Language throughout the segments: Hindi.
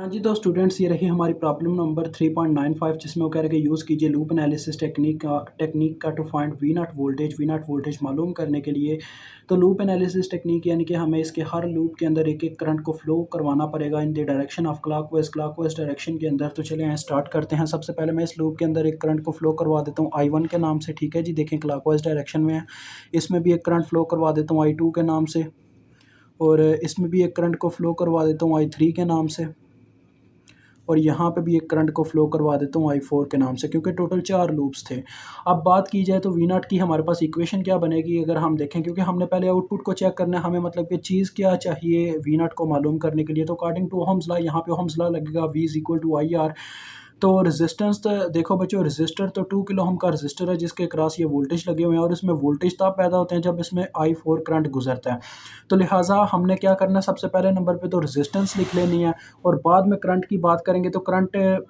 हाँ जी, तो स्टूडेंट्स ये रही हमारी प्रॉब्लम नंबर 3.95 जिसमें वो कह रहे हैं कि यूज़ कीजिए लूप एनालिसिस टेक्निक का to find V naught voltage मालूम करने के लिए। तो लूप एनालिसिस टेक्निक यानी कि हमें इसके हर लूप के अंदर एक-एक करंट को फ्लो करवाना पड़ेगा in the direction of clockwise direction के अंदर। तो चलिए यहाँ स्टार्ट करते हैं। सबसे पहले मैं इस लूप के अंदर एक करंट को फ्लो करवा देता हूँ I1 के नाम से, ठीक है जी। देखें क्लॉकवाइज़ डायरेक्शन में है। इसमें भी एक करंट फ्लो करवा देता हूँ I2 के नाम से, और इसमें भी एक करंट को फ्लो करवा देता हूँ I3 के नाम से, और यहाँ पे भी एक करंट को फ्लो करवा देता हूँ I4 के नाम से, क्योंकि टोटल 4 लूप्स थे। अब बात की जाए तो वी नॉट की हमारे पास इक्वेशन क्या बनेगी अगर हम देखें, क्योंकि हमने पहले आउटपुट को चेक करना है, हमें मतलब कि चीज़ क्या चाहिए वी नॉट को मालूम करने के लिए। तो अकॉर्डिंग टू ओहम्स लॉ यहाँ पे ओहम्स लॉ लगेगा V is equal to IR। तो रेजिस्टेंस तो देखो बच्चों, रेजिस्टर तो 2 किलो ओम का रेजिस्टर है जिसके क्रॉस ये वोल्टेज लगे हुए हैं, और इसमें वोल्टेज तब पैदा होते हैं जब इसमें I4 करंट गुजरता है। तो लिहाजा हमने क्या करना है, सबसे पहले नंबर पे तो रेजिस्टेंस लिख लेनी है, और बाद में करंट की बात करेंगे। तो करंट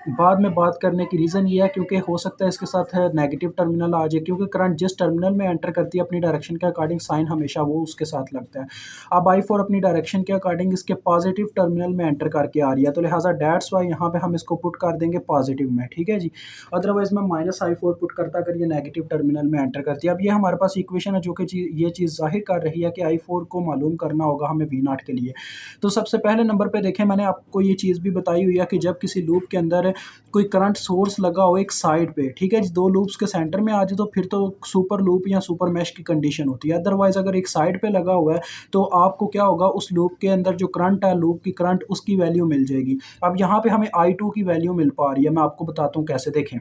बाद में बात करने की रीज़न ये है क्योंकि हो सकता है इसके साथ नेगेटिव टर्मिनल आ जाए, क्योंकि करंट जिस टर्मिनल में एंटर करती है अपनी डायरेक्शन के अकॉर्डिंग साइन हमेशा वो उसके साथ लगता है। अब I4 अपनी डायरेक्शन के अकॉर्डिंग इसके पॉजिटिव टर्मिनल में एंटर करके आ रही है, तो लिहाजा दैट्स वाई यहाँ पे हम इसको पुट कर देंगे पॉजिटिव में, ठीक है जी। अदरवाइज मैं -I4 पुट करता अगर ये नेगेटिव टर्मिनल में एंटर करती है। अब ये हमारे पास इक्वेशन है जो कि ये चीज़ जाहिर कर रही है कि I4 को मालूम करना होगा हमें V नॉट के लिए। तो सबसे पहले नंबर पे देखें, मैंने आपको ये चीज़ भी बताई हुई है कि जब किसी लूप के अंदर कोई करंट सोर्स लगा हो एक साइड पे, ठीक है जी, 2 लूप्स के सेंटर में आ जाए तो फिर तो सुपर लूप या सुपर मैश की कंडीशन होती है। अदरवाइज अगर एक साइड पे लगा हुआ है तो आपको क्या होगा, उस लूप के अंदर जो करंट है, लूप की करंट, उसकी वैल्यू मिल जाएगी। अब यहाँ पे हमें I2 की वैल्यू मिल पा रही है, मैं आपको बताता हूँ कैसे। देखें,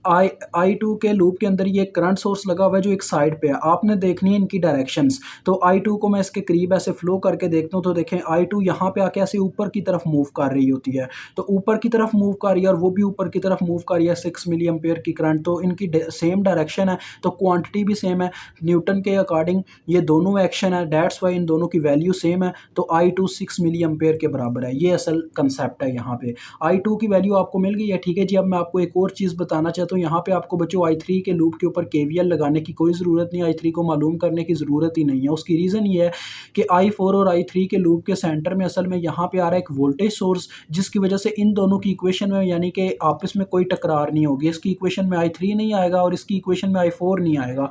I2 के लूप के अंदर ये करंट सोर्स लगा हुआ है जो एक साइड पे है। आपने देखनी है इनकी डायरेक्शंस। तो I2 को मैं इसके करीब ऐसे फ्लो करके देखता हूँ, तो देखें I2 यहाँ पे आके ऐसे ऊपर की तरफ मूव कर रही होती है। तो ऊपर की तरफ मूव कर रही है और वो भी ऊपर की तरफ मूव कर रही है 6 मिली एम्पेयर की करंट। तो इनकी सेम डायरेक्शन है, तो क्वांटिटी भी सेम है। न्यूटन के अकॉर्डिंग ये दोनों एक्शन है, दैट्स वाई इन दोनों की वैल्यू सेम है। तो I2 6 मिली एम्पेयर के बराबर है। ये असल कंसेप्ट है यहाँ पे। I2 की वैल्यू आपको मिल गई है, ठीक है जी। अब मैं आपको एक और चीज़ बताना चाहता हूँ। यहाँ पे आपको बच्चों I3 के लूप के ऊपर KVL लगाने की कोई ज़रूरत नहीं, I3 को मालूम करने की ज़रूरत ही नहीं है। उसकी रीज़न ये है कि I4 और I3 के लूप के सेंटर में असल में यहाँ पे आ रहा है एक वोल्टेज सोर्स, जिसकी वजह से इन दोनों की इक्वेशन में यानी कि आपस में कोई टकरार नहीं होगी। इसकी इक्वेशन में I3 नहीं आएगा और इसकी इक्वेशन में I4 नहीं आएगा।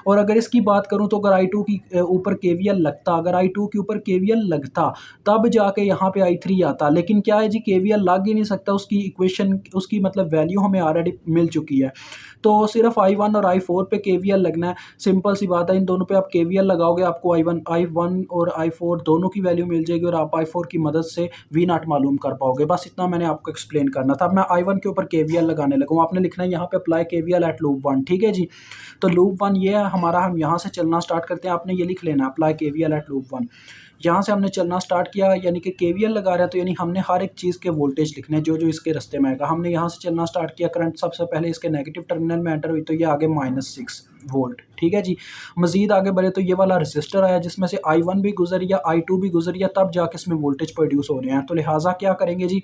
और अगर इसकी बात करूँ तो अगर I2 की ऊपर KVL लगता, अगर I2 के ऊपर KVL लगता तब जाके यहाँ पे I3 आता, लेकिन क्या है जी, KVL लग ही नहीं सकता। उसकी इक्वेशन, उसकी मतलब वैल्यू हमें ऑलरेडी मिल चुकी है। तो सिर्फ I1 और I4 पे KVL लगना है, सिंपल सी बात है। इन दोनों पे आप KVL लगाओगे, आपको I1 और I4 दोनों की वैल्यू मिल जाएगी और आप I4 की मदद से V नॉट मालूम कर पाओगे। बस इतना मैंने आपको एक्सप्लेन करना था। अब मैं I1 के ऊपर KVL लगाने लगा हूँ। आपने लिखना है यहाँ पे अप्लाई KVL एट लूप 1, ठीक है जी। तो लूप 1 ये है हमारा, हम यहाँ से चलना स्टार्ट करते हैं। आपने ये लिख लेना अप्लाई KVL एट लूप 1। यहाँ से हमने चलना स्टार्ट किया, यानी कि KVL लगा रहा है, तो यानी हमने हर एक चीज़ के वोल्टेज लिखने हैं जो जो इसके रास्ते में आएगा। हमने यहाँ से चलना स्टार्ट किया, करंट सबसे पहले इसके नेगेटिव टर्मिनल में एंटर हुई, तो ये आगे -6 वोल्ट, ठीक है जी। मज़ीद आगे बढ़े तो ये वाला रजिस्टर आया जिसमें से I1 भी गुजरिया, I2 भी गुजरिया, तब जाके इसमें वोल्टेज प्रोड्यूस हो रहे हैं। तो लिहाजा क्या करेंगे जी,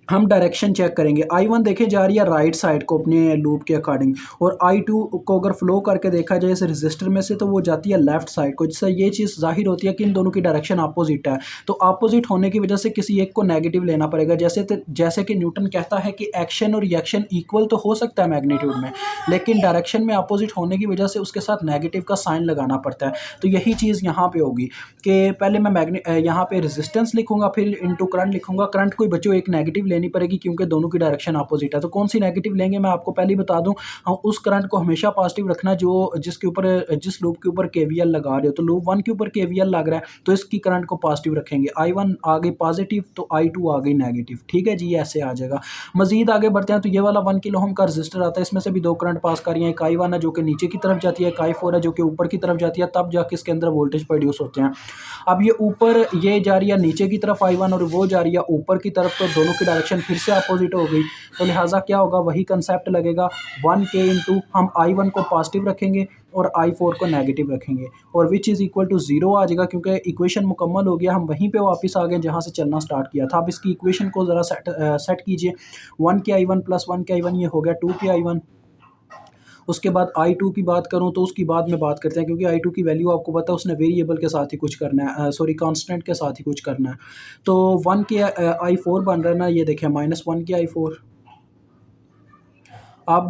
हम डायरेक्शन चेक करेंगे। I1 देखें जा रही है राइट साइड को अपने लूप के अकॉर्डिंग, और I2 को अगर फ्लो करके देखा जाए इस रजिस्टर में से तो वो जाती है लेफ्ट साइड को, जिससे ये चीज़ जाहिर होती है कि इन दोनों की डायरेक्शन अपोजिट है। तो अपोजिट होने की वजह से किसी एक को नेगेटिव लेना पड़ेगा। जैसे कि न्यूटन कहता है कि एक्शन और रिएक्शन इक्वल तो हो सकता है मैग्नीट्यूड में, लेकिन डायरेक्शन में अपोजिट होने की वजह से उसके साथ नेगेटिव का साइन लगाना पड़ता है। तो यही चीज़ यहाँ पे होगी कि पहले मैं यहाँ पे रेजिस्टेंस लिखूंगा, फिर इनटू करंट लिखूंगा। करंट कोई बच्चों एक नेगेटिव लेनी पड़ेगी क्योंकि दोनों की डायरेक्शन अपोजिट है। तो कौन सी नेगेटिव लेंगे मैं आपको पहले ही बता दूं, हम उस करंट को हमेशा पॉजिटिव रखना जो जिस लूप के ऊपर KVL लगा रहे हो। तो लूप 1 के ऊपर KVL लग रहा है तो इसकी करंट को पॉजिटिव रखेंगे। I1 आ गई पॉजिटिव तो I2 आ गई नेगेटिव, ठीक है जी, ऐसे आ जाएगा। मजीद आगे बढ़ते हैं तो ये वाला 1 किलो ओम का रजिस्टर आता है, इसमें से भी 2 करंट पास कर रही हैं। एक I1 है जो कि नीचे की तरफ जाती है, एक I4 है जो कि ऊपर की तरफ जाती है, तब जाके इसके अंदर वोल्टेज प्रोड्यूस होते हैं। अब ये ऊपर ये जा रही है नीचे की तरफ I1 और वो जा रही है ऊपर की तरफ, तो दोनों की डायरेक्शन फिर से अपोजिट हो गई। तो लिहाजा क्या होगा, वही कंसेप्ट लगेगा 1K इंटू हम I1 को पॉजिटिव रखेंगे और I4 को नेगेटिव रखेंगे, और विच इज़ इक्वल टू 0 आ जाएगा क्योंकि इक्वेशन मुकम्मल हो गया। हम वहीं पे वापस आ गए जहाँ से चलना स्टार्ट किया था। अब इसकी इक्वेशन को ज़रा सेट कीजिए। 1K I1 plus 1K I1 ये हो गया 2K I1, उसके बाद I2 की बात करूँ तो उसकी बाद में बात करते हैं, क्योंकि I2 की वैल्यू आपको पता है उसने वेरिएबल के साथ ही कुछ करना है, सॉरी कांस्टेंट के साथ ही कुछ करना है। तो 1 के I4 बन रहा है ना, ये देखें -1 के I4। अब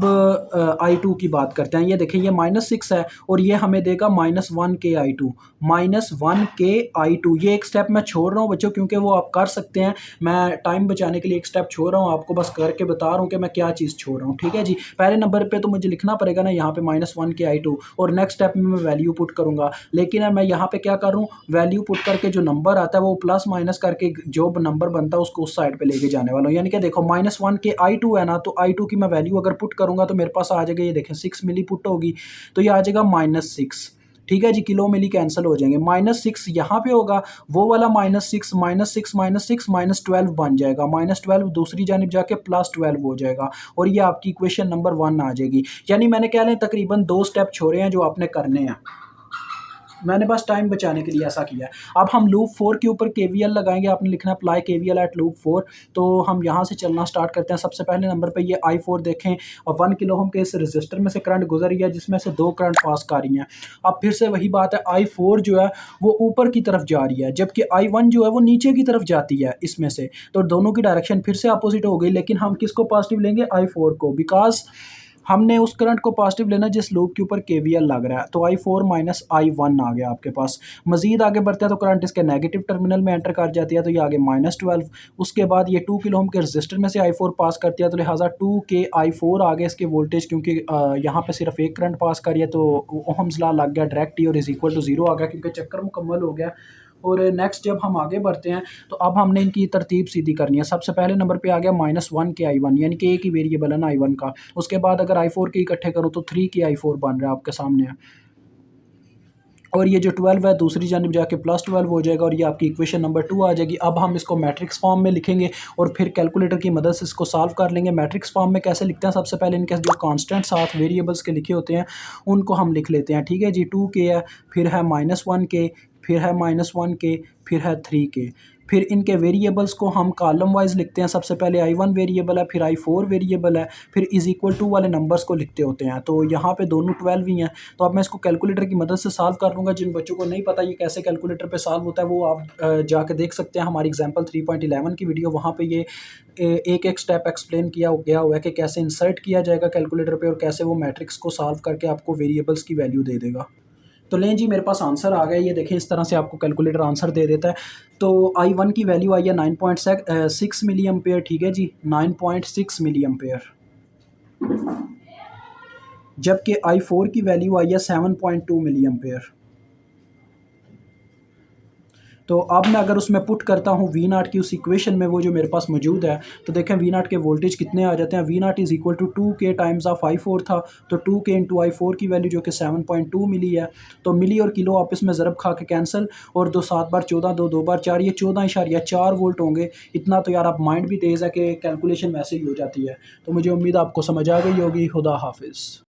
I2 की बात करते हैं। ये देखें ये -6 है और ये हमें देगा -1 के I2, -1 के I2। ये एक स्टेप मैं छोड़ रहा हूँ बच्चों, क्योंकि वो आप कर सकते हैं। मैं टाइम बचाने के लिए एक स्टेप छोड़ रहा हूँ, आपको बस करके बता रहा हूँ कि मैं क्या चीज़ छोड़ रहा हूँ, ठीक है जी। पहले नंबर पे तो मुझे लिखना पड़ेगा ना यहाँ पे -1 के I2, और नेक्स्ट स्टेप में मैं वैल्यू पुट करूँगा। लेकिन मैं यहाँ पे क्या कर रहा हूँ, वैल्यू पुट करके जो नंबर आता है वो प्लस माइनस करके जो नंबर बनता है उसको उस साइड पे लेके जाने वाला हूँ। यानी कि देखो -1 के I2 है ना, तो I2 की मैं वैल्यू अगर पुट करूँगा तो मेरे पास आ जाएगा, ये देखें 6 मिली पुट होगी तो ये आ जाएगा -6। ठीक है जी, किलो मिली कैंसिल हो जाएंगे। -6 यहाँ पे होगा, वो वाला -6 -6 -6 -12 बन जाएगा। -12 दूसरी जानिब जाके +12 हो जाएगा और ये आपकी इक्वेशन नंबर 1 आ जाएगी। यानी मैंने क्या लें, तकरीबन 2 स्टेप छोड़े हैं जो आपने करने हैं। मैंने बस टाइम बचाने के लिए ऐसा किया है। अब हम लूप 4 के ऊपर केवीएल लगाएँगे। आपने लिखना है अप्लाई केवीएल एट लूप 4। तो हम यहाँ से चलना स्टार्ट करते हैं। सबसे पहले नंबर पे ये I4 देखें और 1 किलो ओम के इस रजिस्टर में से करंट गुजर रही है, जिसमें से 2 करंट पास कर रही हैं। अब फिर से वही बात है, I4 जो है वो ऊपर की तरफ जा रही है, जबकि I1 जो है वो नीचे की तरफ जाती है इसमें से। तो दोनों की डायरेक्शन फिर से अपोजिट हो गई, लेकिन हम किसको पॉजिटिव लेंगे, I4 को, बिकॉज़ हमने उस करंट को पॉजिटिव लेना जिस लूप के ऊपर केवीएल लग रहा है। तो I4 माइनस I1 आ गया आपके पास। मज़ीद आगे बढ़ते हैं तो करंट इसके नेगेटिव टर्मिनल में एंटर कर जाती है, तो ये आगे -12। उसके बाद ये 2 किलो ओम के रजिस्टर में से I4 पास करती है, तो लिहाजा 2 के I4 आ गए इसके वोल्टेज, क्योंकि यहाँ पे सिर्फ एक करंट पास करी है, तो ओहम्स लॉ लग गया डायरेक्ट ही और इज़ इक्वल टू 0 आ गया, क्योंकि चक्कर मुकम्मल हो गया। और नेक्स्ट जब हम आगे बढ़ते हैं तो अब हमने इनकी तरतीब सीधी करनी है। सबसे पहले नंबर पे आ गया -1 के I1, यानी कि एक ही वेरिएबल है ना I1 का। उसके बाद अगर I4 के इकट्ठे करूँ तो 3 के I4 बन रहा है आपके सामने है। और ये जो 12 है दूसरी जानिब जाके +12 हो जाएगा और ये आपकी इक्वेशन नंबर 2 आ जाएगी। अब हम इसको मैट्रिक्स फॉर्म में लिखेंगे और फिर कैलकुलेटर की मदद से इसको सॉल्व कर लेंगे। मैट्रिक्स फॉर्म में कैसे लिखते हैं, सबसे पहले इनके जो कांस्टेंट साथ वेरिएबल्स के लिखे होते हैं उनको हम लिख लेते हैं, ठीक है जी। 2 के है, फिर है -1 के, फिर है -1 के, फिर है 3 के। फिर इनके वेरिएबल्स को हम कॉलम वाइज लिखते हैं। सबसे पहले I1 वेरिएबल है, फिर I4 वेरिएबल है, फिर इज़ इक्वल टू वाले नंबर्स को लिखते होते हैं। तो यहाँ पे दोनों 12 ही हैं। तो अब मैं इसको कैलकुलेटर की मदद से सॉल्व कर लूँगा। जिन बच्चों को नहीं पता ये कैसे कैलकुलेटर पे सॉल्व होता है, वो आप जाके देख सकते हैं हमारी एग्जांपल 3.11 की वीडियो। वहाँ पे ये एक एक स्टेप एक्सप्लेन किया गया हुआ है कि कैसे इंसर्ट किया जाएगा कैलकुलेटर पे और कैसे वो मैट्रिक्स को सॉल्व करके आपको वेरिएबल्स की वैल्यू दे देगा। तो लें जी, मेरे पास आंसर आ गया। ये देखें, इस तरह से आपको कैलकुलेटर आंसर दे देता है। तो I1 की वैल्यू आई है 9.6 मिली एम्पेयर, ठीक है जी, 9.6 मिली एम्पेयर। जबकि I4 की वैल्यू आई है 7.2 मिली एम्पेयर। तो अब मैं अगर उसमें पुट करता हूँ V0 की उस इक्वेशन में, वो जो मेरे पास मौजूद है, तो देखें V0 के वोल्टेज कितने आ जाते हैं। V0 is equal to 2K times of I4 था, तो 2K इंटू I4 की वैल्यू जो कि 7.2 मिली है। तो मिली और किलो आपस में ज़रब खा के कैंसिल, और 2 7 बार 14, 2 2 बार 4, ये 14.4 वोल्ट होंगे। इतना तो यार आप माइंड भी तेज़ है कि कैलकुलेशन वैसे ही हो जाती है। तो मुझे उम्मीद आपको समझ आ गई होगी। खुदा हाफिज़।